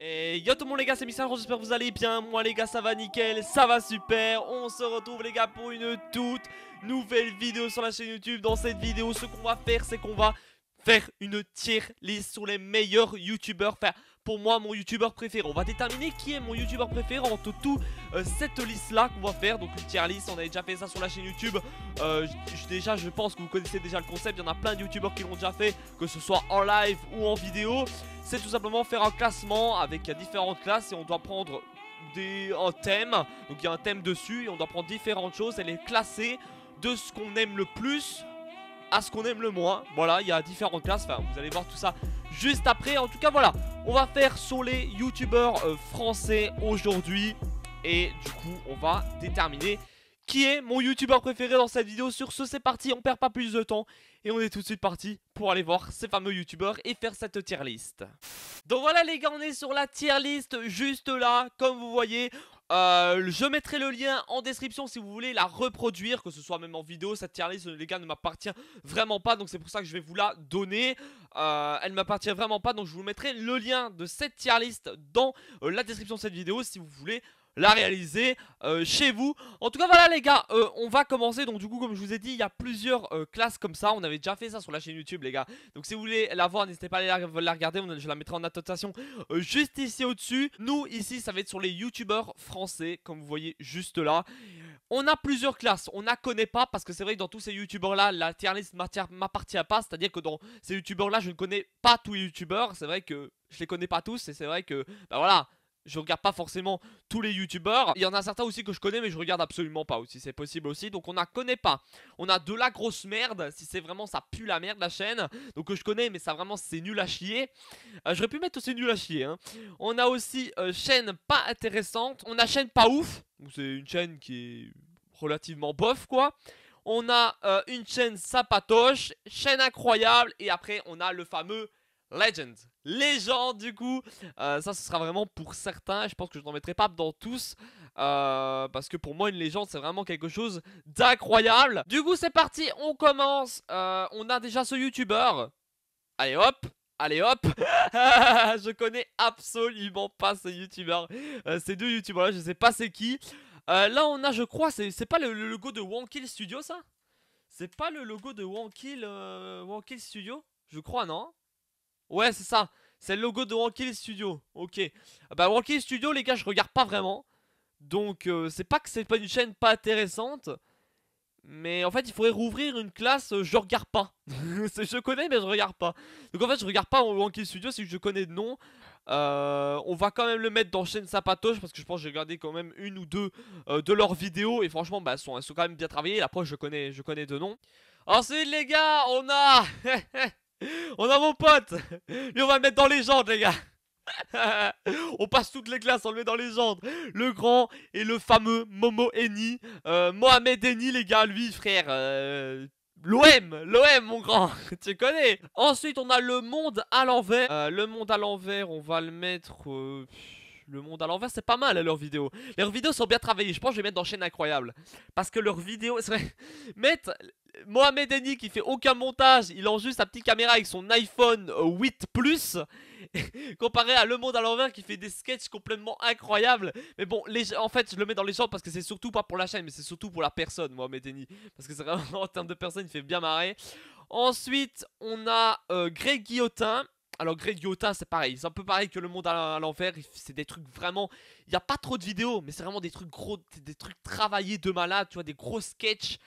Et yo tout le monde les gars, c'est Mixal, j'espère que vous allez bien. Moi les gars ça va nickel, ça va super. On se retrouve les gars pour une toute nouvelle vidéo sur la chaîne YouTube. Dans cette vidéo ce qu'on va faire c'est qu'on va faire une tier list sur les meilleurs youtubeurs. Enfin pour moi mon youtubeur préféré. On va déterminer qui est mon youtubeur préféré entre tout cette liste là qu'on va faire. Donc une tier list, on avait déjà fait ça sur la chaîne YouTube. Déjà je pense que vous connaissez déjà le concept. Il y en a plein de youtubeurs qui l'ont déjà fait, que ce soit en live ou en vidéo. C'est tout simplement faire un classement avec différentes classes et on doit prendre un thème. Donc il y a un thème dessus et on doit prendre différentes choses et les classer de ce qu'on aime le plus à ce qu'on aime le moins. Voilà, il y a différentes classes, enfin vous allez voir tout ça juste après. En tout cas voilà, on va faire sur les youtubeurs français aujourd'hui. Et du coup on va déterminer qui est mon youtubeur préféré dans cette vidéo. Sur ce c'est parti, on perd pas plus de temps et on est tout de suite parti pour aller voir ces fameux youtubeurs et faire cette tier list. Donc voilà les gars, on est sur la tier list juste là, comme vous voyez. Je mettrai le lien en description si vous voulez la reproduire, que ce soit même en vidéo. Cette tier list les gars ne m'appartient vraiment pas, donc c'est pour ça que je vais vous la donner. Elle ne m'appartient vraiment pas, donc je vous mettrai le lien de cette tier list dans la description de cette vidéo si vous voulez la réaliser chez vous. En tout cas voilà les gars, on va commencer. Donc du coup comme je vous ai dit, il y a plusieurs classes comme ça. On avait déjà fait ça sur la chaîne YouTube les gars. Donc si vous voulez la voir, n'hésitez pas à aller la regarder. Je la mettrai en annotation juste ici au dessus. Nous ici ça va être sur les youtubeurs français, comme vous voyez juste là. On a plusieurs classes, on la connaît pas parce que c'est vrai que dans tous ces youtubeurs là, la tier list m'appartient pas. C'est à dire que dans ces youtubeurs là, je ne connais pas tous les youtubeurs. C'est vrai que je les connais pas tous et c'est vrai que bah voilà, je regarde pas forcément tous les youtubeurs. Il y en a certains aussi que je connais mais je regarde absolument pas aussi, c'est possible aussi. Donc on la connaît pas. On a de la grosse merde, si c'est vraiment ça pue la merde la chaîne. Donc que je connais mais ça vraiment c'est nul à chier. J'aurais pu mettre aussi nul à chier hein. On a aussi chaîne pas intéressante. On a chaîne pas ouf. C'est une chaîne qui est relativement bof quoi. On a une chaîne sapatoche, chaîne incroyable. Et après on a le fameux Legend. Légende du coup. Ça ce sera vraiment pour certains. Je pense que je n'en mettrai pas dans tous. Parce que pour moi une légende c'est vraiment quelque chose d'incroyable. Du coup c'est parti, on commence. On a déjà ce youtubeur. Allez hop. Allez hop. Je connais absolument pas ce youtubeur. Ces deux youtubeurs là je sais pas c'est qui. Là on a je crois, c'est pas le logo de Wankill Studio ça? C'est pas le logo de Wankill Studio? Je crois non? Ouais c'est ça, c'est le logo de Wankill Studio. Ok, bah Wankill Studio les gars je regarde pas vraiment. Donc c'est pas que c'est pas une chaîne pas intéressante, mais en fait il faudrait rouvrir une classe je regarde pas. Je connais mais je regarde pas. Donc en fait je regarde pas Wankill Studio, c'est que je connais de nom. On va quand même le mettre dans chaîne Sapatoche parce que je pense que j'ai regardé quand même une ou deux de leurs vidéos. Et franchement bah, elles sont quand même bien travaillées. La preuve je connais de nom. Ensuite les gars on a on a mon pote. Lui on va le mettre dans légende les gars. On passe toutes les classes, on le met dans légende. Le grand et le fameux Momo Eni, Mohamed Eni les gars, lui frère, l'OM mon grand, tu connais. Ensuite on a le monde à l'envers. Le monde à l'envers on va le mettre... Le monde à l'envers c'est pas mal leurs vidéos. Leurs vidéos sont bien travaillées, je pense que je vais mettre dans chaîne incroyable. Parce que leurs vidéos, c'est vrai, mettre Mohamed Eni qui fait aucun montage, il a juste sa petite caméra avec son iPhone 8 Plus. Comparé à Le Monde à l'envers qui fait des sketchs complètement incroyables. Mais bon, en fait je le mets dans les shorts parce que c'est surtout pas pour la chaîne, mais c'est surtout pour la personne, Mohamed Eni. Parce que c'est vraiment en termes de personne il fait bien marrer. Ensuite on a Greg Guillotin. Alors Greg Guillotin c'est pareil, c'est un peu pareil que Le Monde à l'envers. C'est des trucs vraiment, il n'y a pas trop de vidéos, mais c'est vraiment des trucs gros, des trucs travaillés de malade. Tu vois, des gros sketchs.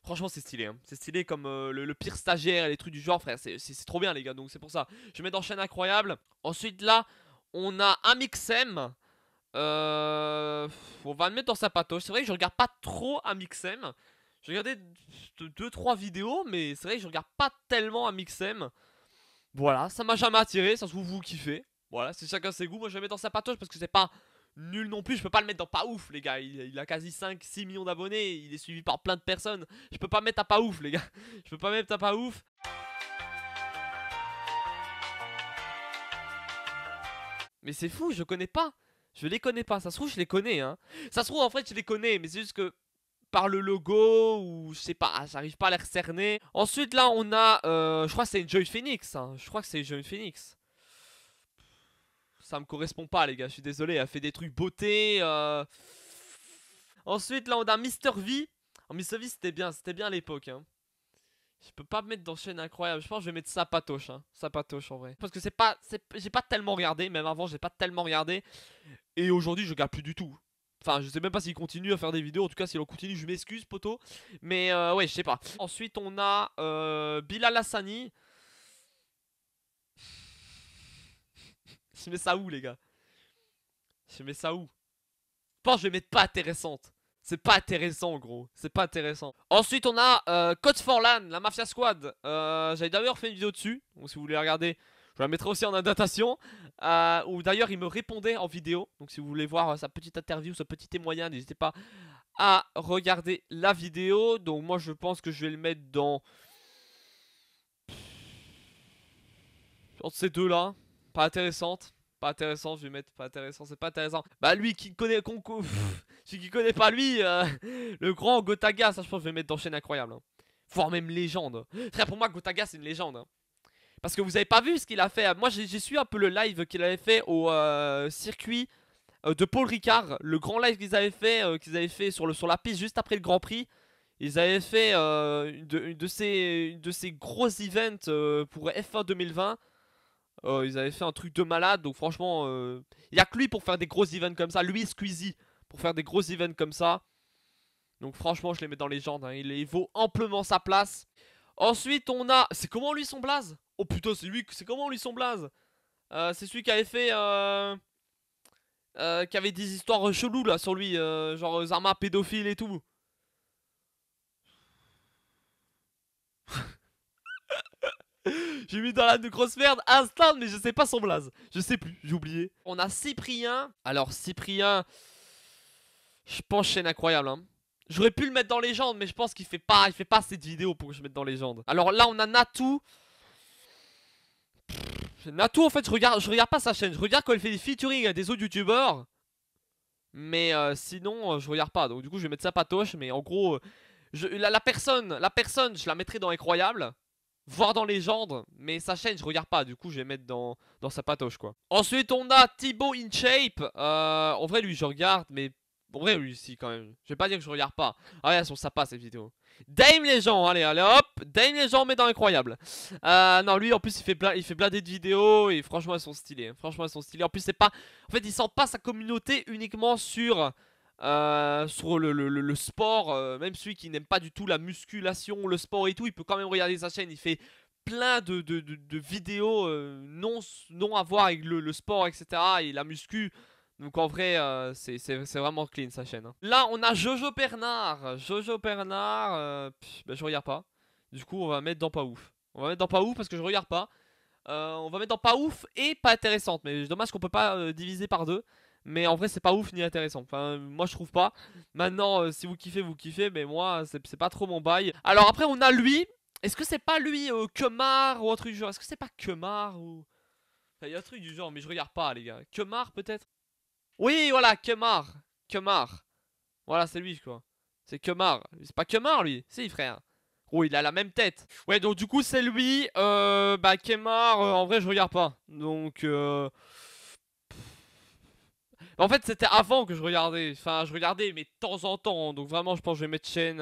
Franchement c'est stylé hein. C'est stylé comme le pire stagiaire et les trucs du genre frère. C'est trop bien les gars, donc c'est pour ça je mets dans chaîne incroyable. Ensuite là on a Amixem. On va le mettre dans sa patoche. C'est vrai que je regarde pas trop Amixem. J'ai regardé 2-3 vidéos, mais c'est vrai que je regarde pas tellement Amixem. Voilà, ça m'a jamais attiré, ça se trouve vous kiffez. Voilà, c'est chacun ses goûts. Moi je le mets dans sa patoche parce que c'est pas nul non plus. Je peux pas le mettre dans pas ouf les gars. Il a quasi 5-6 millions d'abonnés. Il est suivi par plein de personnes. Je peux pas mettre à pas ouf les gars. Je peux pas mettre à pas ouf. Mais c'est fou, je connais pas. Je les connais pas. Ça se trouve je les connais hein. Ça se trouve en fait je les connais, mais c'est juste que par le logo ou je sais pas, j'arrive pas à les cerner. Ensuite là on a je crois que c'est Enjoy Phoenix hein. Je crois que c'est Enjoy Phoenix. ça me correspond pas les gars, je suis désolé. Elle fait des trucs beauté. Ensuite là on a Mister V. Mister V c'était bien à l'époque hein. Je peux pas me mettre dans chaîne incroyable. Je pense que je vais mettre Sapatoche hein. Sapatoche en vrai. Parce que j'ai pas tellement regardé. Même avant j'ai pas tellement regardé. Et aujourd'hui je regarde plus du tout. Enfin je sais même pas s'il continue à faire des vidéos. En tout cas s'il en continue je m'excuse poto. Mais ouais je sais pas. Ensuite on a Bilal Hassani. Je mets ça où les gars? Je mets ça où? Je pense que je vais mettre pas intéressante. C'est pas intéressant gros, c'est pas intéressant. Ensuite on a Code for LAN, la Mafia Squad. J'avais d'ailleurs fait une vidéo dessus, donc si vous voulez regarder, je la mettrai aussi en annotation. Où d'ailleurs il me répondait en vidéo. Donc si vous voulez voir sa petite interview, ce petit témoignage, n'hésitez pas à regarder la vidéo. Donc moi je pense que je vais le mettre dans entre ces deux là. Pas intéressante. Pas intéressant, je vais mettre pas intéressant, c'est pas intéressant. Bah lui qui connaît, celui qui connaît pas lui, le grand Gotaga, ça je pense que je vais mettre dans chaîne incroyable. Hein. Voire même légende. Frère pour moi Gotaga c'est une légende. Hein. Parce que vous avez pas vu ce qu'il a fait. Moi j'ai suivi un peu le live qu'il avait fait au circuit de Paul Ricard. Le grand live qu'ils avaient fait sur la piste juste après le Grand Prix. Ils avaient fait une de ces gros events pour F1 2020. Ils avaient fait un truc de malade. Donc franchement, il y a que lui pour faire des gros events comme ça. Lui et Squeezie pour faire des gros events comme ça. Donc franchement, je les mets dans les légendes. Hein. Il vaut amplement sa place. Ensuite, on a... C'est comment lui son blaze? Oh putain, c'est comment lui son blaze? C'est celui qui avait fait... qui avait des histoires cheloues là sur lui. Genre Zarma pédophile et tout. J'ai mis dans la de grosse merde instant, mais je sais pas son blaze. Je sais plus, j'ai oublié. On a Cyprien. Alors Cyprien, je pense chaîne incroyable. Hein. J'aurais pu le mettre dans légende, mais je pense qu'il fait pas cette vidéo pour que je mette dans légende. Alors là, on a Natou. Natou, en fait, je regarde pas sa chaîne. Je regarde quand il fait des featuring à des autres youtubeurs. Mais sinon, je regarde pas. Donc du coup, je vais mettre Sapatoche. Mais en gros, la personne, je la mettrai dans incroyable. Voire dans légende, mais sa chaîne je regarde pas, du coup je vais mettre dans sa patoche quoi. Ensuite on a Thibaut InShape, en vrai lui je regarde, mais en vrai lui si quand même, je vais pas dire que je regarde pas. Ah ouais elles sont sympas ces vidéos. Dame Legend, allez hop, Dame Legend mais dans incroyable. Non lui en plus il fait blindé de vidéos et franchement elles sont stylées, franchement elles sont stylées. En plus c'est pas, en fait il sent pas sa communauté uniquement sur le sport, même celui qui n'aime pas du tout la musculation, le sport et tout, il peut quand même regarder sa chaîne. Il fait plein de vidéos non à voir avec le sport, etc. et la muscu. Donc en vrai, c'est vraiment clean sa chaîne. Hein. Là, on a Jojo Bernard. Jojo Bernard, bah, je regarde pas. Du coup, on va mettre dans pas ouf. On va mettre dans pas ouf parce que je regarde pas. On va mettre dans pas ouf et pas intéressante. Mais dommage qu'on peut pas diviser par deux. Mais en vrai c'est pas ouf ni intéressant. Enfin moi je trouve pas. Maintenant si vous kiffez vous kiffez. Mais moi c'est pas trop mon bail. Alors après on a lui. Est-ce que c'est pas lui Kemar ou un truc du genre? Est-ce que c'est pas Kemar ou... Enfin, il y a un truc du genre mais je regarde pas les gars. Kemar peut-être? Oui voilà Kemar. Kemar. Voilà c'est lui quoi. C'est Kemar. C'est pas Kemar lui. Si frère. Oh il a la même tête. Ouais donc du coup c'est lui. Bah Kemar en vrai je regarde pas. Donc en fait c'était avant que je regardais. Enfin je regardais mais de temps en temps. Donc vraiment je pense que je vais mettre chaîne.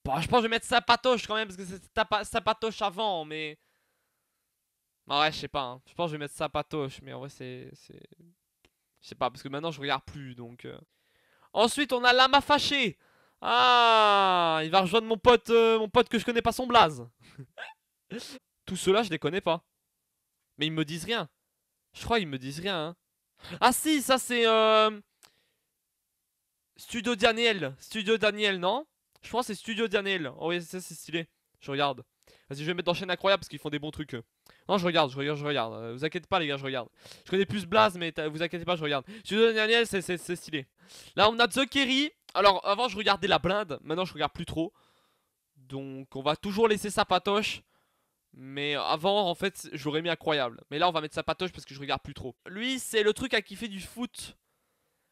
Bon, je pense que je vais mettre Sapatoche quand même parce que c'était Sapatoche avant mais... Ah ouais je sais pas hein. Je pense que je vais mettre Sapatoche. Mais en vrai c'est... Je sais pas parce que maintenant je regarde plus donc... Ensuite on a Lama Fâché. Ah il va rejoindre mon pote que je connais pas son blaze. Tous ceux-là je les connais pas. Mais ils me disent rien. Je crois qu'ils me disent rien hein. Ah si ça c'est... Studio Daniel. Studio Daniel, non? Je pense que c'est Studio Daniel. Oh oui, ça c'est stylé. Je regarde. Vas-y, je vais mettre dans chaîne incroyable parce qu'ils font des bons trucs. Non, je regarde. Vous inquiétez pas, les gars, je regarde. Je connais plus Blaze, mais vous inquiétez pas, je regarde. Studio Daniel, c'est stylé. Là, on a The Kerry. Alors, avant, je regardais la blinde. Maintenant, je regarde plus trop. Donc, on va toujours laisser sa patoche. Mais avant, en fait, j'aurais mis incroyable. Mais là, on va mettre sa patoche parce que je regarde plus trop. Lui, c'est le truc à qui fait du foot.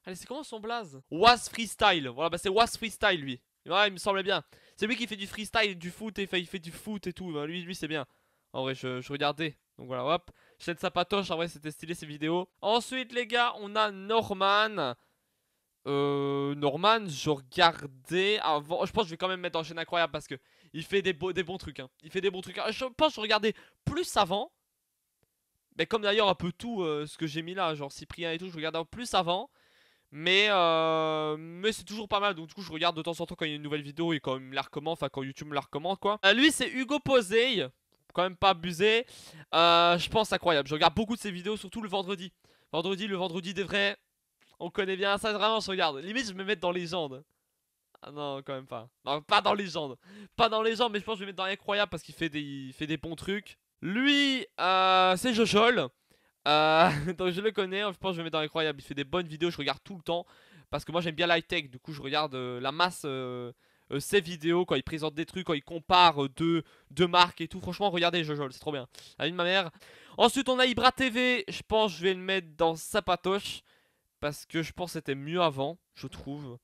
Allez, c'est comment son blaze? Was Freestyle. Voilà, bah c'est Was Freestyle lui. Ouais, il me semblait bien. C'est lui qui fait du freestyle, du foot, et il fait du foot et tout. Lui c'est bien. En vrai, je regardais. Donc voilà, hop. Chaîne Sapatoche, en vrai c'était stylé ces vidéos. Ensuite les gars, on a Norman. Norman, je regardais avant. Je pense que je vais quand même mettre en chaîne incroyable parce que il fait des bons trucs. Hein. Il fait des bons trucs. Je pense que je regardais plus avant. Mais comme d'ailleurs un peu tout ce que j'ai mis là, genre Cyprien et tout, je regardais plus avant. Mais c'est toujours pas mal. Donc du coup je regarde de temps en temps quand il y a une nouvelle vidéo et quand il me la recommande, enfin quand YouTube me la recommande quoi. Lui c'est Hugo Posey. Quand même pas abusé. Je pense incroyable. Je regarde beaucoup de ses vidéos, surtout le vendredi. Le vendredi des vrais. On connaît bien ça, vraiment je regarde. Limite je me mets dans légende. Ah non, quand même pas. Non, pas dans légende. Pas dans légende, mais je pense que je vais mettre dans incroyable parce qu'il fait des bons trucs. Lui, c'est Jojol. Donc je le connais, je pense que je vais mettre dans incroyable. Il fait des bonnes vidéos, je regarde tout le temps. Parce que moi j'aime bien l'high-tech, du coup je regarde la masse ses vidéos quand il présente des trucs, quand il compare deux marques et tout. Franchement, regardez Jojol, c'est trop bien. La vie de ma mère. Ensuite, on a Ibra TV. Je pense que je vais le mettre dans Sapatoche. Parce que je pense que c'était mieux avant, je trouve.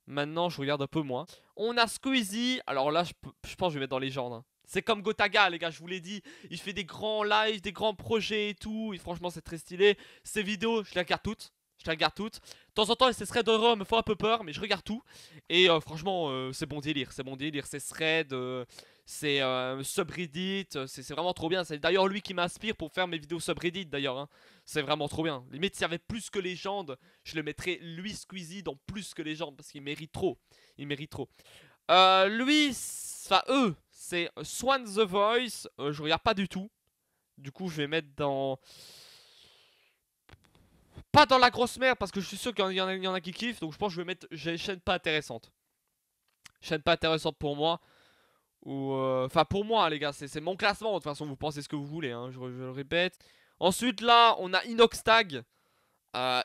Maintenant, je regarde un peu moins. On a Squeezie. Alors là, je pense que je vais mettre dans Légende. Hein. C'est comme Gotaga, les gars, je vous l'ai dit. Il fait des grands lives, des grands projets et tout. Et franchement, c'est très stylé. Ces vidéos, je les regarde toutes. Je les regarde toutes. De temps en temps, ces threads d'horreur me font un peu peur, mais je regarde tout. Et franchement, c'est bon délire. C'est bon délire. Ces threads, c'est subreddit. C'est vraiment trop bien. C'est d'ailleurs lui qui m'inspire pour faire mes vidéos subreddit, d'ailleurs. Hein. C'est vraiment trop bien. Limite, s'il y avait plus que Légende, je le mettrais, lui, Squeezie, dans plus que Légende. Parce qu'il mérite trop. Il mérite trop. Lui, enfin, eux, c'est Swan the Voice. Je regarde pas du tout. Du coup, je vais mettre dans. Pas dans la grosse merde parce que je suis sûr qu'il y en a qui kiffent. Donc je pense que je vais mettre. J'ai chaîne pas intéressante. Chaîne pas intéressante pour moi. Ou. Enfin, pour moi, les gars, c'est mon classement. De toute façon, vous pensez ce que vous voulez. Hein, je le répète. Ensuite, là, on a Inoxtag.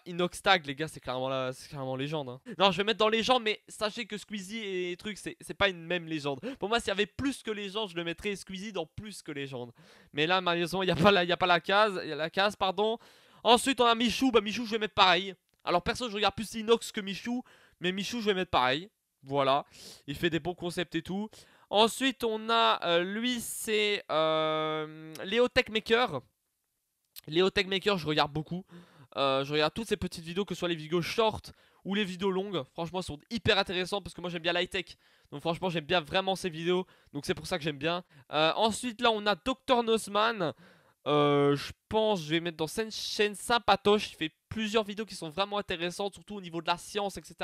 Inoxtag, les gars, c'est clairement légende. Hein. Non, je vais mettre dans légende, mais sachez que Squeezie et trucs, c'est pas une même légende. Pour moi, s'il y avait plus que légende, je le mettrais Squeezie dans plus que légende. Mais là, malheureusement, il n'y a pas la case. Il y a la case, pardon. Ensuite, on a Michou. Bah, Michou, je vais mettre pareil. Alors, perso, je regarde plus Inox que Michou. Mais Michou, je vais mettre pareil. Voilà. Il fait des bons concepts et tout. Ensuite, on a. Lui, c'est. Léo Techmaker. Léo Techmaker, je regarde beaucoup. Je regarde toutes ces petites vidéos, que ce soit les vidéos short ou les vidéos longues. Franchement, elles sont hyper intéressantes parce que moi j'aime bien l'high tech. Donc franchement, j'aime bien vraiment ces vidéos. Donc c'est pour ça que j'aime bien. Ensuite, là, on a Dr Nosman. Je pense je vais mettre dans cette chaîne Sympatoche. Il fait plusieurs vidéos qui sont vraiment intéressantes, surtout au niveau de la science, etc.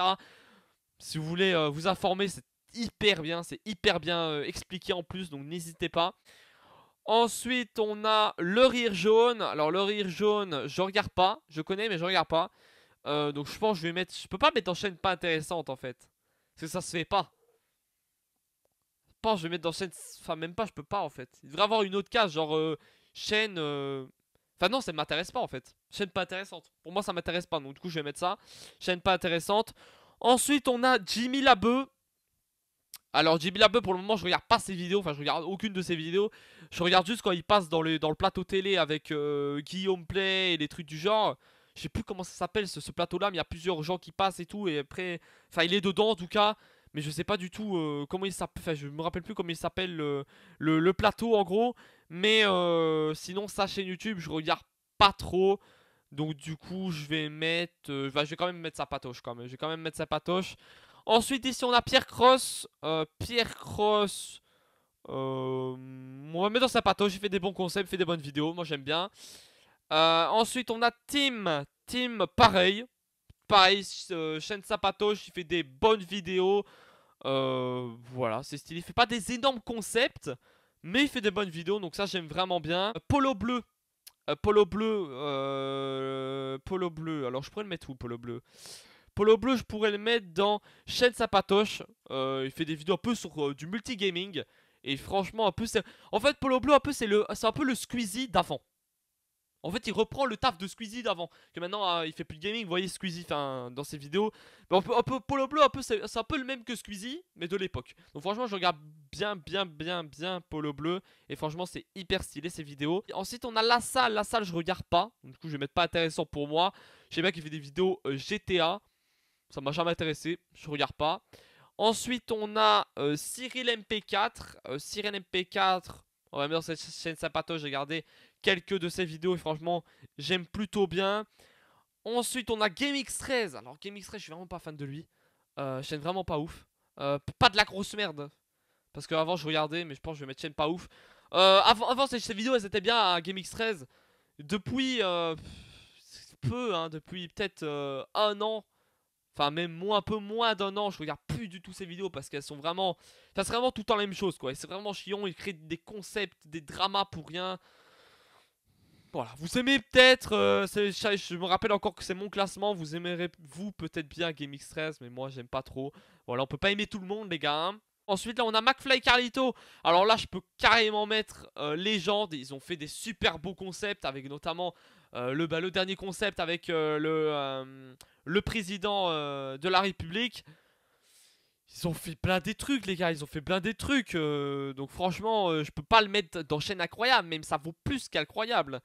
Si vous voulez vous informer, c'est hyper bien. C'est hyper bien expliqué en plus, donc n'hésitez pas. Ensuite, on a le rire jaune. Alors, le rire jaune, je regarde pas. Je connais, mais je regarde pas. Donc, je pense que je vais mettre. Je peux pas mettre en chaîne pas intéressante en fait. Parce que ça se fait pas. Je pense que je vais mettre dans chaîne. Enfin, même pas, je peux pas en fait. Il devrait avoir une autre case, genre chaîne. Enfin, non, ça ne m'intéresse pas en fait. Chaîne pas intéressante. Pour moi, ça m'intéresse pas. Donc, du coup, je vais mettre ça. Chaîne pas intéressante. Ensuite, on a Jimmy Labeu. Alors Jimmy Labeu pour le moment je regarde pas ses vidéos, enfin je regarde aucune de ses vidéos. Je regarde juste quand il passe dans le plateau télé avec Guillaume Play et des trucs du genre. Je sais plus comment ça s'appelle ce plateau là, mais il y a plusieurs gens qui passent et tout. Et après, enfin il est dedans en tout cas. Mais je sais pas du tout comment il s'appelle, enfin je me rappelle plus comment il s'appelle le plateau en gros. Mais sinon sa chaîne YouTube je regarde pas trop. Donc du coup je vais mettre, je vais quand même mettre sa patoche quand même. Je vais quand même mettre sa patoche. Ensuite, ici, on a Pierre Cross. Pierre Cross. On va mettre dans sa patoche. Il fait des bons concepts, il fait des bonnes vidéos. Moi, j'aime bien. Ensuite, on a Tim. Tim, pareil. Pareil, chaîne Sapatoche. Il fait des bonnes vidéos. Voilà, c'est stylé. Il fait pas des énormes concepts. Mais il fait des bonnes vidéos. Donc, ça, j'aime vraiment bien. Polo bleu. Polo bleu. Polo bleu. Alors, je pourrais le mettre où, Polo bleu? Polo bleu, je pourrais le mettre dans chaîne Sapatoche. Il fait des vidéos un peu sur du multigaming. Et franchement, un peu c'est. En fait, Polo bleu, un peu c'est un peu le Squeezie d'avant. En fait, il reprend le taf de Squeezie d'avant. Que maintenant, il fait plus de gaming. Vous voyez Squeezie dans ses vidéos. Mais un peu Polo bleu, c'est un peu le même que Squeezie, mais de l'époque. Donc franchement, je regarde bien Polo bleu. Et franchement, c'est hyper stylé ces vidéos. Et ensuite, on a La Salle. La Salle, je regarde pas. Donc, du coup, je vais mettre pas intéressant pour moi. Je sais bien qu'il fait des vidéos GTA. Ça m'a jamais intéressé, je regarde pas. Ensuite, on a Cyril MP4. Cyril MP4, on va mettre dans cette chaîne Sapatoche, j'ai regardé quelques de ses vidéos et franchement j'aime plutôt bien. Ensuite on a GameX13. Alors GameX13 je suis vraiment pas fan de lui. Chaîne vraiment pas ouf. Pas de la grosse merde. Parce qu'avant je regardais mais je pense que je vais mettre chaîne pas ouf. Avant ces vidéos elles étaient bien à GameX13. Depuis peu hein, depuis peut-être un an. Enfin même un peu moins d'un an, je regarde plus du tout ces vidéos parce qu'elles sont vraiment... Enfin c'est vraiment tout le temps la même chose quoi, c'est vraiment chiant, ils créent des concepts, des dramas pour rien. Voilà, vous aimez peut-être, je me rappelle encore que c'est mon classement, vous aimerez vous peut-être bien GameX13 mais moi j'aime pas trop. Voilà, on peut pas aimer tout le monde les gars hein. Ensuite là on a McFly et Carlito. Alors là je peux carrément mettre légende. Ils ont fait des super beaux concepts avec notamment le dernier concept avec le président de la République. Ils ont fait plein des trucs les gars, ils ont fait plein des trucs. Donc franchement je peux pas le mettre dans chaîne incroyable, même ça vaut plus qu'incroyable.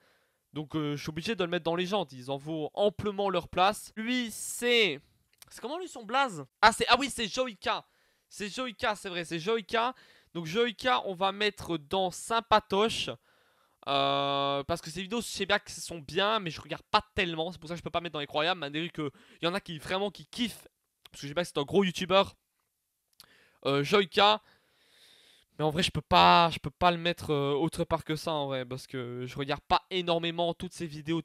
Donc je suis obligé de le mettre dans légende, ils en vaut amplement leur place. Lui c'est... C'est comment lui son blaze? Ah oui c'est Joyka. C'est Joyka, c'est vrai, c'est Joyka. Donc Joyka, on va mettre dans Sympatoche. Parce que ces vidéos, je sais bien que sont bien, mais je regarde pas tellement. C'est pour ça que je peux pas mettre dans les croyables. Malgré qu'il y en a qui vraiment qui kiffent. Parce que je sais bien que c'est un gros youtubeur. Joyka. Mais en vrai, je peux pas le mettre autre part que ça en vrai. Parce que je regarde pas énormément toutes ces vidéos.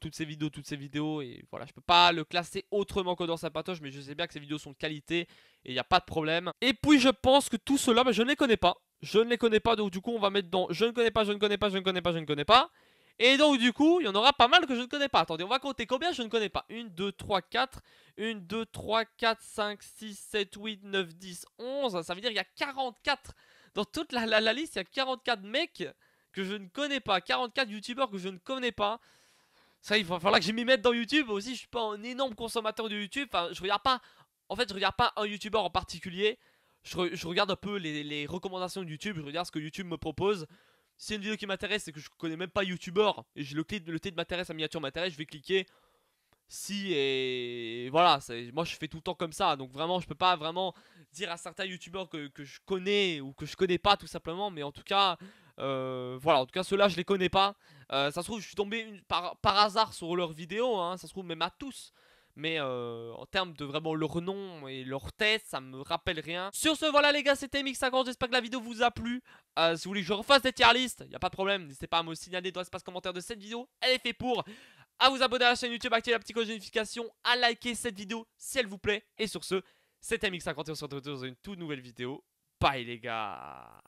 Et voilà, je peux pas le classer autrement que dans Sympatoche. Mais je sais bien que ces vidéos sont de qualité. Et il n'y a pas de problème. Et puis je pense que tout cela, bah, je ne les connais pas. Je ne les connais pas. Donc du coup, on va mettre dans je ne connais pas, je ne connais pas, je ne connais pas, je ne connais pas. Et donc du coup, il y en aura pas mal que je ne connais pas. Attendez, on va compter combien je ne connais pas. 1, 2, 3, 4. 1, 2, 3, 4, 5, 6, 7, 8, 9, 10, 11. Ça veut dire qu'il y a 44. Dans toute la liste, il y a 44 mecs que je ne connais pas. 44 youtubeurs que je ne connais pas. Ça, il va falloir que je m'y mette dans YouTube. Aussi, je suis pas un énorme consommateur de YouTube. Enfin, je regarde pas... En fait, je regarde pas un youtubeur en particulier. Je regarde un peu les recommandations de YouTube. Je regarde ce que YouTube me propose. Si c'est une vidéo qui m'intéresse et que je connais même pas youtubeur et le T de m'intéresse, la miniature m'intéresse, je vais cliquer si et voilà. Moi je fais tout le temps comme ça. Donc vraiment je peux pas vraiment dire à certains youtubeurs que je connais ou que je connais pas tout simplement. Mais en tout cas voilà, en tout cas ceux-là je les connais pas. Ça se trouve je suis tombé par hasard sur leurs vidéos hein. Ça se trouve même à tous. Mais en termes de vraiment leur nom et leur tête, ça me rappelle rien. Sur ce, voilà les gars, c'était MX50. J'espère que la vidéo vous a plu. Si vous voulez que je refasse des tier list, y a pas de problème. N'hésitez pas à me signaler dans l'espace commentaire de cette vidéo. Elle est faite pour. À vous abonner à la chaîne YouTube, activer la petite cloche de notification, à liker cette vidéo si elle vous plaît. Et sur ce, c'était MX50 et on se retrouve dans une toute nouvelle vidéo. Bye les gars.